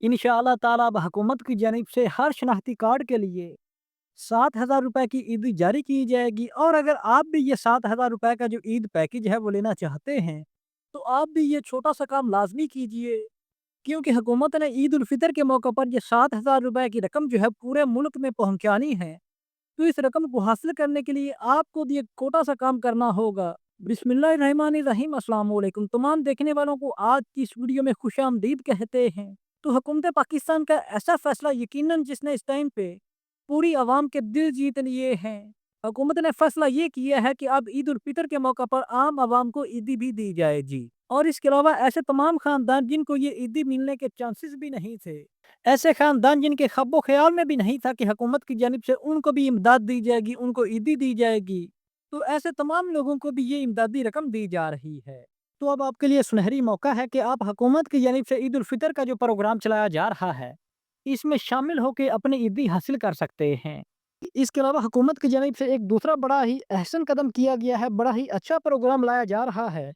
इंशाअल्लाह ताला अब हुकूमत की जानिब से हर शनाख्ती कार्ड के लिए 7,000 रुपए की ईद जारी की जाएगी। और अगर आप भी ये 7,000 रुपए का जो ईद पैकेज है वो लेना चाहते हैं, तो आप भी ये छोटा-सा काम लाज़मी कीजिए, क्योंकि हुकूमत ने ईद उल फितर के मौके पर ये 7,000 रुपए की रकम जो है पूरे मुल्क में पहुँचानी है। तो इस रकम को हासिल करने के लिए आपको ये छोटा-सा काम करना होगा। बिस्मिल्लाहिर्रहमानिर्रहीम, अस्सलाम वालेकुम। तमाम देखने वालों को आज की इस वीडियो में खुशामदीद कहते हैं। तो हुकूमत पाकिस्तान का ऐसा फैसला यकीनन जिसने इस टाइम पे पूरी आवाम के दिल जीत लिए हैं। हुकूमत ने फैसला ये किया है कि अब ईद उल फितर के मौका पर आम आवाम को ईदी भी दी जाएगी। और इसके अलावा ऐसे तमाम खानदान जिनको ये ईदी मिलने के चांसेस भी नहीं थे, ऐसे खानदान जिनके ख्वाबो ख्याल में भी नहीं था कि हुकूमत की जानिब से उनको भी इमदाद दी जाएगी, उनको ईदी दी जाएगी, तो ऐसे तमाम लोगों को भी ये इमदादी रकम दी जा रही है। तो अब आपके लिए सुनहरी मौका है कि आप हुकूमत की जानिब से ईद उल फितर का जो प्रोग्राम चलाया जा रहा है, इसमें शामिल होकर अपनी ईदी हासिल कर सकते हैं। इसके अलावा हुकूमत की जानिब से एक दूसरा बड़ा ही अहसन कदम किया गया है, बड़ा ही अच्छा प्रोग्राम लाया जा रहा है,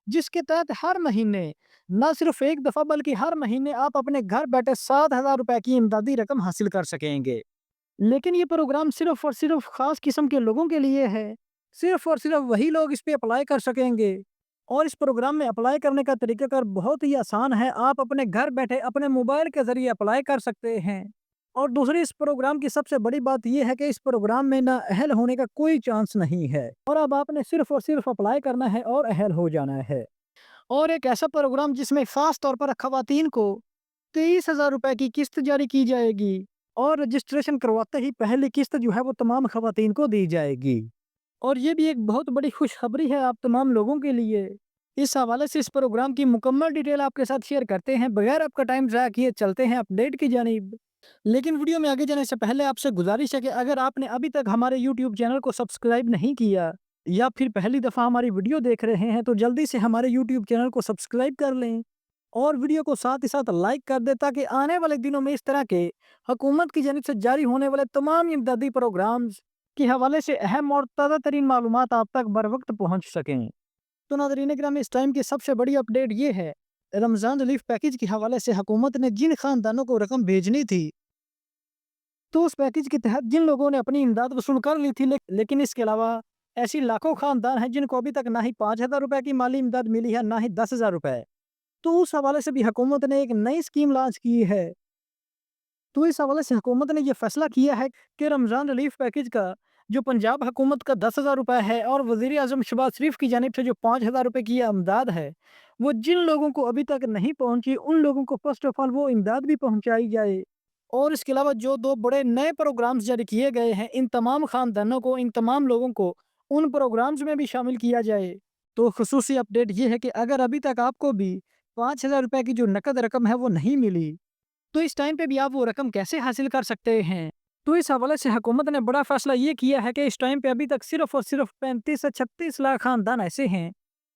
जिसके तहत हर महीने ना सिर्फ एक दफ़ा बल्कि हर महीने आप अपने घर बैठे 7,000 रुपए की इमदादी रकम हासिल कर सकेंगे। लेकिन ये प्रोग्राम सिर्फ और सिर्फ खास किस्म के लोगों के लिए है। सिर्फ और सिर्फ वही लोग इस पे अप्लाई कर सकेंगे। और इस प्रोग्राम में अप्लाई करने का तरीकाकार बहुत ही आसान है। आप अपने घर बैठे अपने मोबाइल के ज़रिए अप्लाई कर सकते हैं। और दूसरी इस प्रोग्राम की सबसे बड़ी बात ये है कि इस प्रोग्राम में ना अहल होने का कोई चांस नहीं है। और अब आपने सिर्फ और सिर्फ अप्लाई करना है और अहल हो जाना है। और एक ऐसा प्रोग्राम जिसमें ख़ास तौर पर ख़वातीन को 23,000 रुपए की किस्त जारी की जाएगी। और रजिस्ट्रेशन करवाते ही पहली किस्त जो है वो तमाम ख़वातीन को दी जाएगी। और ये भी एक बहुत बड़ी खुशखबरी है आप तमाम लोगों के लिए। इस हवाले से इस प्रोग्राम की मुकम्मल डिटेल आपके साथ शेयर करते हैं, बगैर आपका टाइम ज़ाया किए चलते हैं अपडेट की जानिब। लेकिन वीडियो में आगे जाने से पहले आपसे गुजारिश है कि अगर आपने अभी तक हमारे यूट्यूब चैनल को सब्सक्राइब नहीं किया या फिर पहली दफ़ा हमारी वीडियो देख रहे हैं, तो जल्दी से हमारे यूट्यूब चैनल को सब्सक्राइब कर लें और वीडियो को साथ ही साथ लाइक कर दें, ताकि आने वाले दिनों में इस तरह के हुकूमत की जानिब से जारी होने वाले तमाम इमदादी प्रोग्राम्स के हवाले से अहम और ताज़ा तरीन मालूमात आप तक बर वक्त पहुँच सकें। तो नाज़रीन किराम, इस टाइम की सबसे बड़ी अपडेट ये है, रमज़ान रिलीफ पैकेज के हवाले से हुकूमत ने जिन खानदानों को रकम भेजनी थी, तो उस पैकेज के तहत जिन लोगों ने अपनी इमदाद वसूल कर ली थी, लेकिन इसके अलावा ऐसी लाखों खानदान हैं जिनको अभी तक ना ही 5,000 रुपए की माली इमदाद मिली है, ना ही 10,000 रुपए। तो उस हवाले से भी हुकूमत ने एक नई स्कीम लॉन्च की है। तो इस हवाले से हुकूमत ने ये फैसला किया है कि रमज़ान रिलीफ पैकेज का जो पंजाब हुकूमत का 10,000 रुपए है और वज़ीर आज़म शहबाज शरीफ की जानिब से जो 5,000 रुपए की ये इमदाद है, वो जिन लोगों को अभी तक नहीं पहुंची, उन लोगों को फर्स्ट ऑफ ऑल वो इमदाद भी पहुंचाई जाए। और इसके अलावा जो 2 बड़े नए प्रोग्राम्स जारी किए गए हैं, इन तमाम खानदानों को, इन तमाम लोगों को उन प्रोग्राम्स में भी शामिल किया जाए। तो खुसूसी अपडेट ये है कि अगर अभी तक आपको भी 5,000 रुपए की जो नकद रकम है वो नहीं मिली, तो इस टाइम पे भी आप वो रकम कैसे हासिल कर सकते हैं? तो इस हवाले से हुकूमत ने बड़ा फैसला ये किया है कि इस टाइम पे अभी तक सिर्फ और सिर्फ 35 से 36 लाख खानदान ऐसे हैं,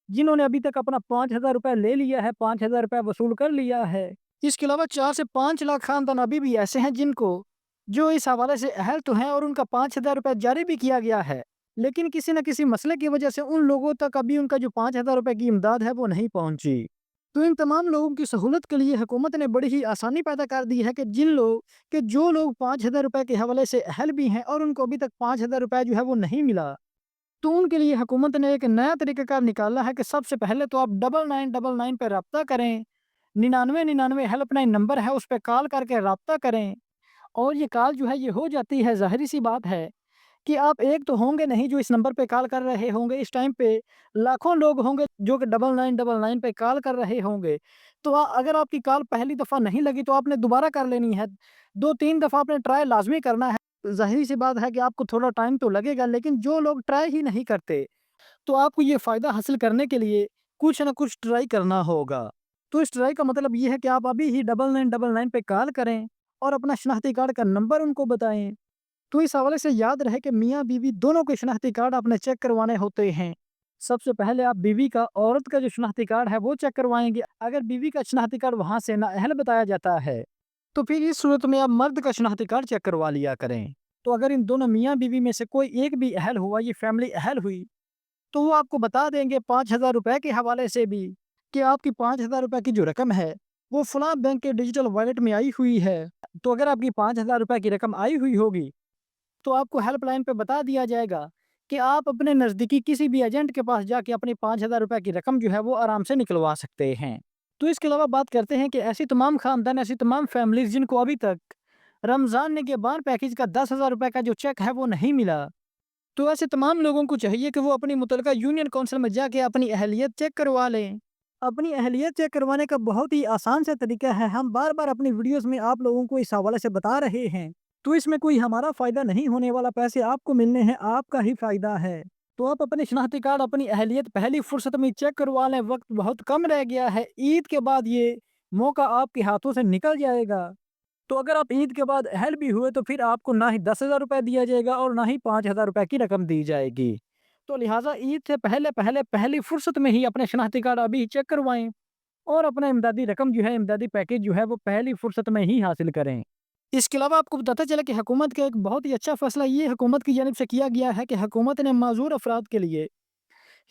जिन्होंने अभी तक अपना 5,000 रुपए ले लिया है, 5,000 रुपए वसूल कर लिया है। इसके अलावा 4 से 5 लाख खानदान अभी भी ऐसे हैं जिनको जो इस हवाले से अहल तो हैं और उनका 5,000 रुपए जारी भी किया गया है। लेकिन किसी न किसी मसले की वजह से उन लोगों तक अभी उनका जो 5,000 रुपए की इमदाद है वो नहीं पहुंची। तो इन तमाम लोगों की सहूलत के लिए हुकूमत ने बड़ी ही आसानी पैदा कर दी है कि जो लोग 5,000 रुपए के हवाले से अहल भी हैं और उनको अभी तक 5,000 रुपए जो है वो नहीं मिला, तो उनके लिए हुकूमत ने एक नया तरीक़ाकार निकाला है कि सबसे पहले तो आप 9999 पे रब्ता करें। 9999 हेल्पलाइन नंबर है, उस पे कॉल करके रब्ता करें। और ये कॉल जो है ये हो जाती है, ज़ाहिर-सी बात है कि आप एक तो होंगे नहीं जो इस नंबर पे कॉल कर रहे होंगे, इस टाइम पे लाखों लोग होंगे जो कि 9999 पे कॉल कर रहे होंगे। तो अगर आपकी कॉल पहली दफ़ा नहीं लगी तो आपने दोबारा कर लेनी है। 2-3 दफ़ा आपने ट्राई लाज़मी करना है। ज़ाहिर-सी बात है कि आपको थोड़ा टाइम तो लगेगा, लेकिन जो लोग ट्राई ही नहीं करते, तो आपको ये फ़ायदा हासिल करने के लिए कुछ न कुछ ट्राई करना होगा। तो इस ट्राई का मतलब ये है कि आप अभी ही 9999 पे कॉल करें और अपना शनाख्ती कार्ड का नंबर उनको बताएँ। तो इस हवाले से याद रहे कि मियाँ-बीवी दोनों के शनाख्ती कार्ड आपने चेक करवाने होते हैं। सबसे पहले आप बीवी का, औरत का जो शनाख्ती कार्ड है वो चेक करवाएँगे। अगर बीवी का शनाख्ती कार्ड वहाँ से नाअहल बताया जाता है, तो फिर इस सूरत में आप मर्द का शनाख्ती कार्ड चेक करवा लिया करें। तो अगर इन दोनों मियाँ-बीवी में से कोई एक भी अहल हुआ, ये फैमिली अहल हुई, तो वो आपको बता देंगे 5,000 रुपए के हवाले से भी कि आपकी 5,000 रुपए की जो रकम है, وہ فلاں بینک کے ڈیجیٹل والیٹ میں آئی ہوئی ہے۔ تو اگر آپ کی 5,000 روپے کی رقم آئی ہوئی ہوگی تو آپ کو ہیلپ لائن پہ بتا دیا جائے گا کہ آپ اپنے نزدیکی کسی بھی ایجنٹ کے پاس جا کے اپنی 5,000 روپے کی رقم جو ہے وہ آرام سے نکلوا سکتے ہیں۔ تو اس کے علاوہ بات کرتے ہیں کہ ایسی تمام خاندان، ایسی تمام فیملیز جن کو ابھی تک رمضان نے کے بان پیکیج کا 10,000 روپے کا جو چیک ہے وہ نہیں ملا، تو ایسے تمام لوگوں کو چاہیے کہ وہ اپنی متعلقہ یونین کونسل میں جا کے اپنی اہلیت چیک کروا لیں۔ اپنی اہلیت چیک کروانے کا بہت ہی آسان سے طریقہ ہے، ہم بار بار اپنی ویڈیوز میں آپ لوگوں کو اس حوالے سے بتا رہے ہیں، تو اس میں کوئی ہمارا فائدہ نہیں ہونے والا، پیسے آپ کو ملنے ہیں، آپ کا ہی فائدہ ہے۔ تو آپ اپنے شناختی کارڈ، اپنی اہلیت پہلی فرصت میں چیک کروا لیں، وقت بہت کم رہ گیا ہے، عید کے بعد یہ موقع آپ کے ہاتھوں سے نکل جائے گا۔ تو اگر آپ عید کے بعد اہل بھی ہوئے تو پھر آپ کو نہ ہی 10,000 روپے دیا جائے گا اور نہ ہی 5,000 روپے کی رقم دی جائے گی۔ تو لہٰذا عید سے پہلی فرصت میں ہی اپنے شناختی کارڈ ابھی چیک کروائیں اور اپنا امدادی رقم جو ہے، امدادی پیکیج جو ہے وہ پہلی فرصت میں ہی حاصل کریں۔ اس کے علاوہ آپ کو بتاتا چلا کہ حکومت کا ایک بہت ہی اچھا فیصلہ یہ حکومت کی جانب سے کیا گیا ہے کہ حکومت نے معذور افراد کے لیے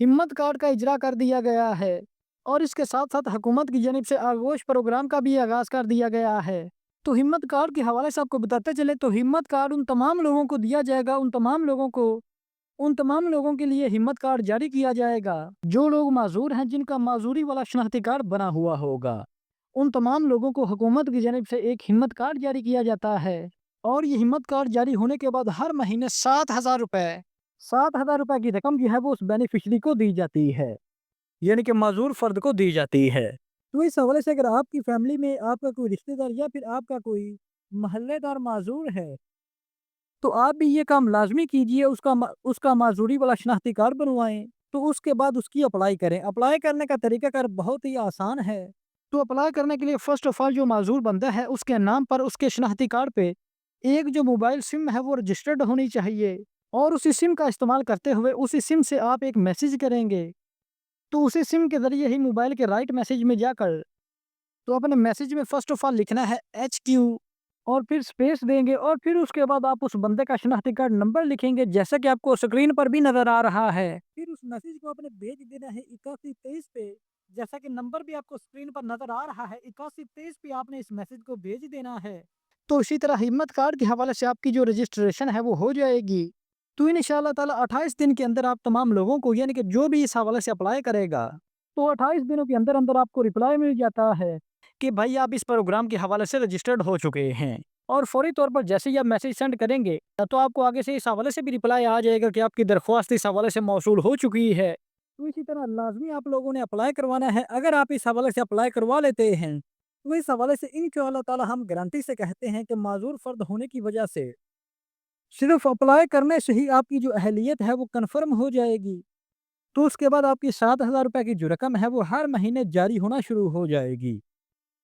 ہمت کارڈ کا اجرا کر دیا گیا ہے، اور اس کے ساتھ ساتھ حکومت کی جانب سے آغوش پروگرام کا بھی آغاز کر دیا گیا ہے۔ تو ہمت کارڈ کے حوالے سے آپ کو بتاتے چلے تو ہمت کارڈ ان تمام لوگوں کو دیا جائے گا، ان تمام لوگوں کے لیے ہمت کارڈ جاری کیا جائے گا جو لوگ معذور ہیں، جن کا معذوری والا شناختی کارڈ بنا ہوا ہوگا۔ ان تمام لوگوں کو حکومت کی جانب سے ایک ہمت کارڈ جاری کیا جاتا ہے، اور یہ ہمت کارڈ جاری ہونے کے بعد ہر مہینے 7,000 روپے کی رقم جو ہے وہ اس بینیفیشری کو دی جاتی ہے، یعنی کہ معذور فرد کو دی جاتی ہے۔ تو اس حوالے سے اگر آپ کی فیملی میں آپ کا کوئی رشتہ دار یا پھر آپ کا کوئی محلے دار معذور ہے تو آپ بھی یہ کام لازمی کیجئے، اس کا معذوری والا شناختی کارڈ بنوائیں، تو اس کے بعد اس کی اپلائی کریں۔ اپلائی کرنے کا طریقہ کار بہت ہی آسان ہے۔ تو اپلائی کرنے کے لیے فرسٹ آف آل جو معذور بندہ ہے اس کے نام پر اس کے شناختی کارڈ پہ ایک جو موبائل سم ہے وہ رجسٹرڈ ہونی چاہیے، اور اسی سم کا استعمال کرتے ہوئے اسی سم سے آپ ایک میسیج کریں گے، تو اسی سم کے ذریعے ہی موبائل کے رائٹ میسیج میں جا کر تو اپنے میسیج میں فرسٹ آف آل لکھنا ہے HQ اور پھر سپیس دیں گے، اور پھر اس کے بعد آپ اس بندے کا شناختی کارڈ نمبر لکھیں گے جیسا کہ آپ کو اسکرین پر بھی نظر آ رہا ہے۔ پھر اس میسیج کو آپ نے بھیج دینا ہے 8123 پہ، جیسا کہ نمبر بھی آپ کو اسکرین پر نظر آ رہا ہے، 8123 پہ آپ نے اس میسیج کو بھیج دینا ہے۔ تو اسی طرح ہمت کارڈ کے حوالے سے آپ کی جو رجسٹریشن ہے وہ ہو جائے گی۔ تو انشاءاللہ تعالی 28 دن کے اندر آپ تمام لوگوں کو، یعنی کہ جو بھی اس حوالے سے اپلائی کرے گا، تو 28 دنوں کے اندر اندر آپ کو رپلائی مل جاتا ہے کہ بھائی آپ اس پروگرام کے حوالے سے رجسٹرڈ ہو چکے ہیں، اور فوری طور پر جیسے ہی آپ میسیج سینڈ کریں گے تو آپ کو آگے سے اس حوالے سے بھی رپلائی آ جائے گا کہ آپ کی درخواست اس حوالے سے موصول ہو چکی ہے۔ تو اسی طرح لازمی آپ لوگوں نے اپلائی کروانا ہے۔ اگر آپ اس حوالے سے اپلائی کروا لیتے ہیں تو اس حوالے سے انشاءاللہ تعالی ہم گارنٹی سے کہتے ہیں کہ معذور فرد ہونے کی وجہ سے صرف اپلائی کرنے سے ہی آپ کی جو اہلیت ہے وہ کنفرم ہو جائے گی، تو اس کے بعد آپ کی 7,000 روپے کی جو رقم ہے وہ ہر مہینے جاری ہونا شروع ہو جائے گی۔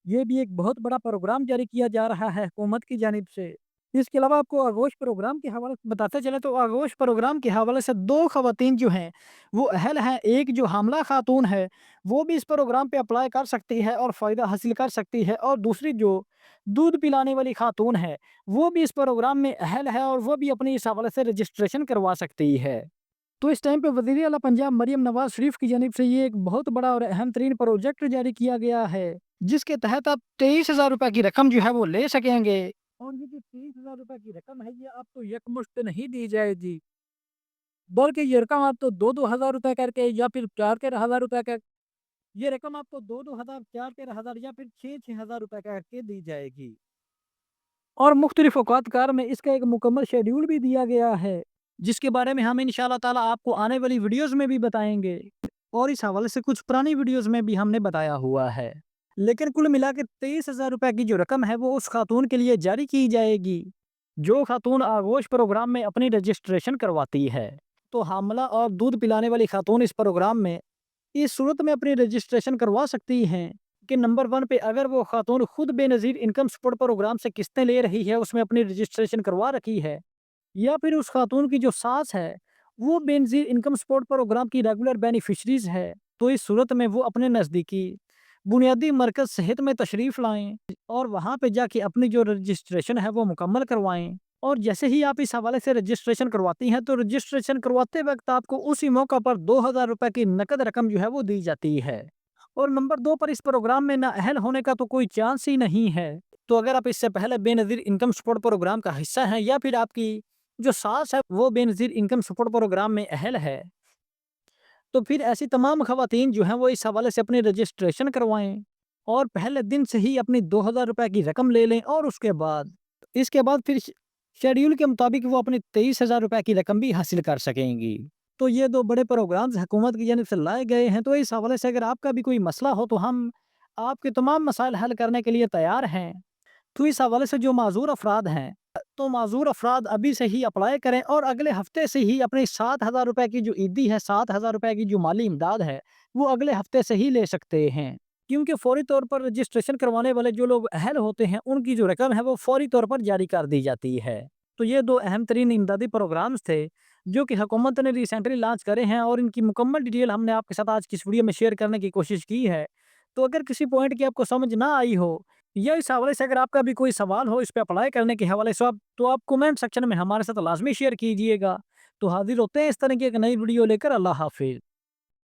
یہ بھی ایک بہت بڑا پروگرام جاری کیا جا رہا ہے حکومت کی جانب سے۔ اس کے علاوہ آپ کو آغوش پروگرام کے حوالے سے بتاتے چلیں تو آغوش پروگرام کے حوالے سے 2 خواتین جو ہیں وہ اہل ہیں، ایک جو حاملہ خاتون ہے وہ بھی اس پروگرام پہ اپلائی کر سکتی ہے اور فائدہ حاصل کر سکتی ہے، اور دوسری جو دودھ پلانے والی خاتون ہے وہ بھی اس پروگرام میں اہل ہے اور وہ بھی اپنی اس حوالے سے رجسٹریشن کروا سکتی ہے۔ تو اس ٹائم پہ وزیر اعلیٰ پنجاب مریم نواز شریف کی جانب سے یہ ایک بہت بڑا اور اہم ترین پروجیکٹ جاری کیا گیا ہے، جس کے تحت آپ 23,000 روپے کی رقم جو ہے وہ لے سکیں گے، اور یہ جو 23,000 روپے کی رقم ہے یہ آپ کو یکمشت نہیں دی جائے گی، بلکہ یہ رقم آپ تو 2,000 روپے کر کے یا پھر 4,000 روپے کر یہ رقم آپ کو 2,000 4,000 یا پھر 6,000 روپے کر کے دی جائے گی، اور مختلف اوقات کار میں اس کا ایک مکمل شیڈیول بھی دیا گیا ہے جس کے بارے میں ہم انشاءاللہ تعالی آپ کو آنے والی ویڈیوز میں بھی بتائیں گے، اور اس حوالے سے کچھ پرانی ویڈیوز میں بھی ہم نے بتایا ہوا ہے۔ لیکن کل ملا کے 23,000 روپے کی جو رقم ہے وہ اس خاتون کے لیے جاری کی جائے گی جو خاتون آغوش پروگرام میں اپنی رجسٹریشن کرواتی ہے۔ تو حاملہ اور دودھ پلانے والی خاتون اس پروگرام میں اس صورت میں اپنی رجسٹریشن کروا سکتی ہیں کہ نمبر 1 پہ اگر وہ خاتون خود بے نظیر انکم سپورٹ پروگرام سے قسطیں لے رہی ہے، اس میں اپنی رجسٹریشن کروا رکھی ہے، یا پھر اس خاتون کی جو ساس ہے وہ بے نظیر انکم سپورٹ پروگرام کی ریگولر بینیفیشریز ہے، تو اس صورت میں وہ اپنے نزدیکی بنیادی مرکز صحت میں تشریف لائیں اور وہاں پہ جا کے اپنی جو رجسٹریشن ہے وہ مکمل کروائیں، اور جیسے ہی آپ اس حوالے سے رجسٹریشن کرواتی ہیں تو رجسٹریشن کرواتے وقت آپ کو اسی موقع پر 2,000 روپے کی نقد رقم جو ہے وہ دی جاتی ہے، और नंबर 2 पर इस प्रोग्राम में नाअहल होने का तो कोई चांस ही नहीं है। तो अगर आप इससे पहले बेनज़ीर इनकम सपोर्ट प्रोग्राम का हिस्सा हैं या फिर आपकी जो सास है वो बेनज़ीर इनकम सपोर्ट प्रोग्राम में अहल है, तो फिर ऐसी तमाम ख़वातीन जो हैं वो इस हवाले से अपनी रजिस्ट्रेशन करवाएँ और पहले दिन से ही अपनी 2000 रुपए की रकम ले लें और इसके बाद फिर शेड्यूल के मुताबिक वो अपनी 23,000 रुपए की रकम भी हासिल कर सकेंगी। तो ये 2 बड़े प्रोग्राम्स हुकूमत की जानिब से लाए गए हैं, तो इस हवाले से अगर आपका भी कोई मसला हो तो हम आपके तमाम मसाइल हल करने के लिए तैयार हैं। तो इस हवाले से जो माज़ूर अफ़राद हैं, तो माज़ूर अफ़राद अभी से ही अप्लाई करें और अगले हफ़्ते से ही अपनी 7,000 रुपए की जो ईदी है, 7,000 रुपए की जो माली इमदाद है, वो अगले हफ़्ते से ही ले सकते हैं। क्योंकि फ़ौरी तौर पर रजिस्ट्रेशन करवाने वाले जो लोग अहल होते हैं, उनकी जो रकम है वो फ़ौरी तौर पर जारी कर दी जाती है। तो ये 2 अहम तरीन इमदादी प्रोग्राम्स थे, जो कि हुकूमत ने रिसेंटली लॉन्च करे हैं और इनकी मुकम्मल डिटेल हमने आपके साथ आज की इस वीडियो में शेयर करने की कोशिश की है। तो अगर किसी पॉइंट की आपको समझ ना आई हो या इस हवाले से अगर आपका भी कोई सवाल हो इस पे अप्लाई करने के हवाले से आप कमेंट सेक्शन में हमारे साथ लाज़मी शेयर कीजिएगा। तो हाज़िर होते हैं इस तरह की एक नई वीडियो लेकर। अल्लाह हाफ़िज़।